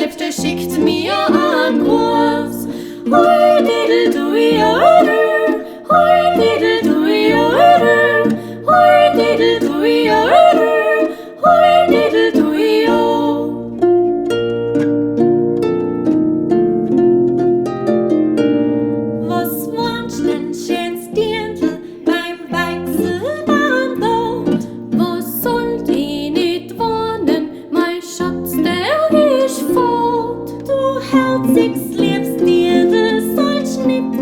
Liebste schickt mir einen Gruß. Hoi didel dui öru, hoi didel dui öru, hoi didel dui öru, hoi didel dui o. Was wünscht denn schönes Dirndl beim Weichseln dort? Wo sollt ihr nicht wohnen, mein Schatz, der ist fort? Du herziges liebst Dirndl, sollst nicht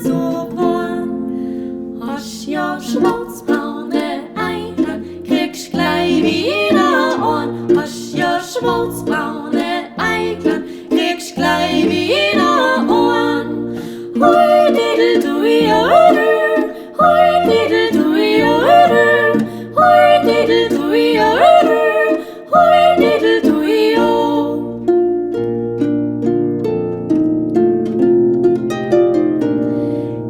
so wohnen. Hast ja schwarzbraune Eigen, kriegst gleich wieder an. Hast ja schwarzbraune Eigen, kriegst gleich wieder an. Hoi didel dui öru, hoi didel dui öru, hoi didel dui öru, hoi didel dui o.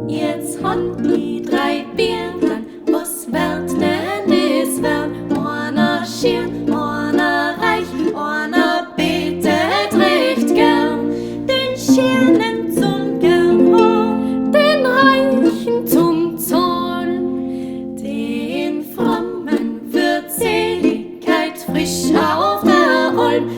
Jetzt han die drei Birnen, was wird denn es werden? Einer schiert, einer reich, einer betet recht gern. Den Schirnen zum gern Horn, den Reichen zum Zorn, den Frommen wird Seligkeit frisch auf der Olm.